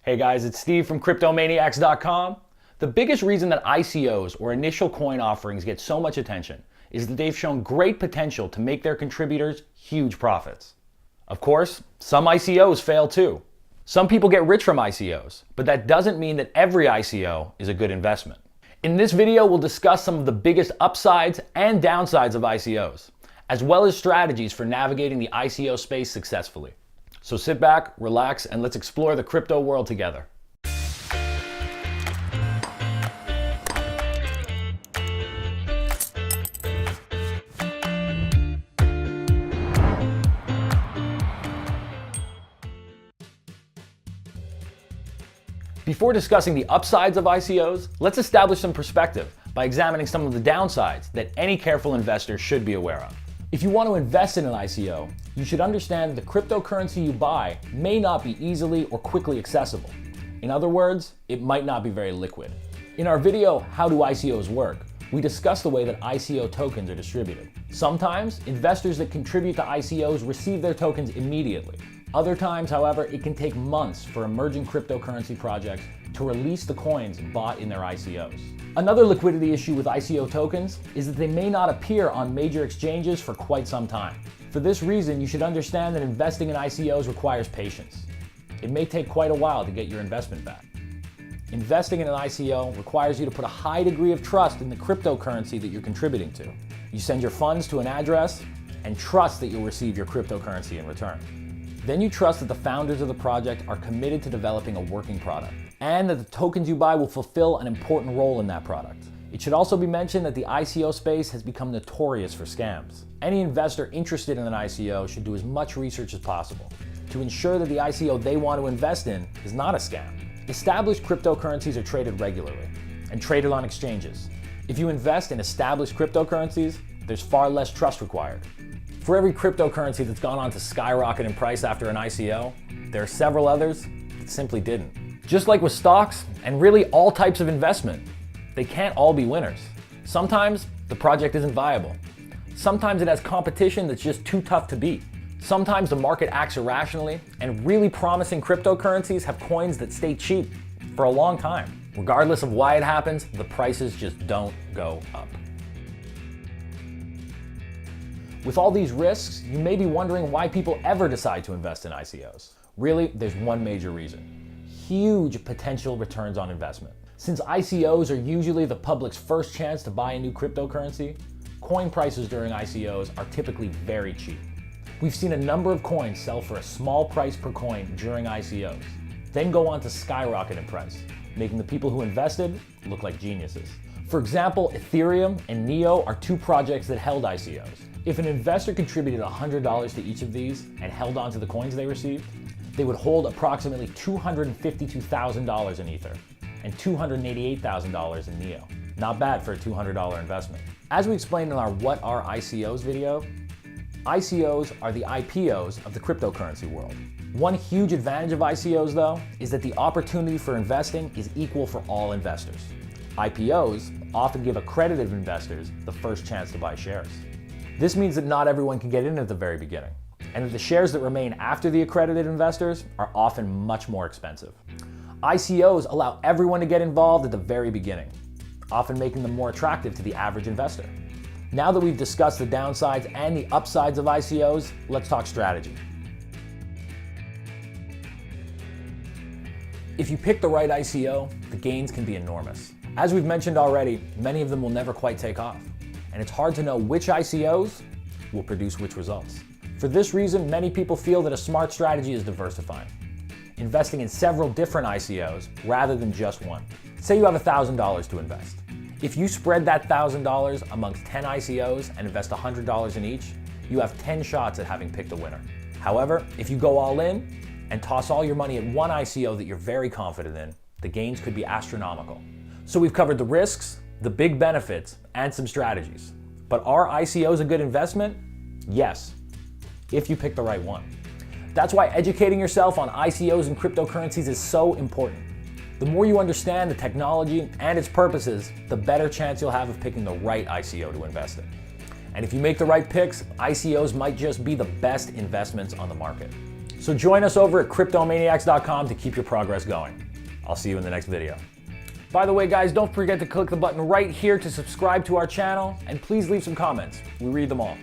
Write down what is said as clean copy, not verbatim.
Hey guys, it's Steve from CryptoManiaks.com. The biggest reason that ICOs, or initial coin offerings, get so much attention is that they've shown great potential to make their contributors huge profits. Of course, some ICOs fail too. Some people get rich from ICOs, but that doesn't mean that every ICO is a good investment. In this video, we'll discuss some of the biggest upsides and downsides of ICOs, as well as strategies for navigating the ICO space successfully. So sit back, relax, and let's explore the crypto world together. Before discussing the upsides of ICOs, let's establish some perspective by examining some of the downsides that any careful investor should be aware of. If you want to invest in an ICO, you should understand the cryptocurrency you buy may not be easily or quickly accessible. In other words, it might not be very liquid. In our video, How Do ICOs Work?, we discuss the way that ICO tokens are distributed. Sometimes, investors that contribute to ICOs receive their tokens immediately. Other times, however, it can take months for emerging cryptocurrency projects to release the coins bought in their ICOs. Another liquidity issue with ICO tokens is that they may not appear on major exchanges for quite some time. For this reason, you should understand that investing in ICOs requires patience. It may take quite a while to get your investment back. Investing in an ICO requires you to put a high degree of trust in the cryptocurrency that you're contributing to. You send your funds to an address and trust that you'll receive your cryptocurrency in return. Then you trust that the founders of the project are committed to developing a working product, and that the tokens you buy will fulfill an important role in that product. It should also be mentioned that the ICO space has become notorious for scams. Any investor interested in an ICO should do as much research as possible to ensure that the ICO they want to invest in is not a scam. Established cryptocurrencies are traded regularly and traded on exchanges. If you invest in established cryptocurrencies, there's far less trust required. For every cryptocurrency that's gone on to skyrocket in price after an ICO, there are several others that simply didn't. Just like with stocks, and really all types of investment, they can't all be winners. Sometimes the project isn't viable. Sometimes it has competition that's just too tough to beat. Sometimes the market acts irrationally, and really promising cryptocurrencies have coins that stay cheap for a long time. Regardless of why it happens, the prices just don't go up. With all these risks, you may be wondering why people ever decide to invest in ICOs. Really, there's one major reason: huge potential returns on investment. Since ICOs are usually the public's first chance to buy a new cryptocurrency, coin prices during ICOs are typically very cheap. We've seen a number of coins sell for a small price per coin during ICOs, then go on to skyrocket in price, making the people who invested look like geniuses. For example, Ethereum and Neo are two projects that held ICOs. If an investor contributed $100 to each of these and held on to the coins they received, they would hold approximately $252,000 in Ether and $288,000 in Neo. Not bad for a $200 investment. As we explained in our What Are ICOs video, ICOs are the IPOs of the cryptocurrency world. One huge advantage of ICOs, though, is that the opportunity for investing is equal for all investors. IPOs often give accredited investors the first chance to buy shares. This means that not everyone can get in at the very beginning, and that the shares that remain after the accredited investors are often much more expensive. ICOs allow everyone to get involved at the very beginning, often making them more attractive to the average investor. Now that we've discussed the downsides and the upsides of ICOs, let's talk strategy. If you pick the right ICO, the gains can be enormous. As we've mentioned already, many of them will never quite take off, and it's hard to know which ICOs will produce which results. For this reason, many people feel that a smart strategy is diversifying, investing in several different ICOs rather than just one. Say you have $1,000 to invest. If you spread that $1,000 amongst 10 ICOs and invest $100 in each, you have 10 shots at having picked a winner. However, if you go all in and toss all your money at one ICO that you're very confident in, the gains could be astronomical. So we've covered the risks, the big benefits, and some strategies. But are ICOs a good investment? Yes, if you pick the right one. That's why educating yourself on ICOs and cryptocurrencies is so important. The more you understand the technology and its purposes, the better chance you'll have of picking the right ICO to invest in. And if you make the right picks, ICOs might just be the best investments on the market. So join us over at CryptoManiaks.com to keep your progress going. I'll see you in the next video. By the way, guys, don't forget to click the button right here to subscribe to our channel, and please leave some comments. We read them all.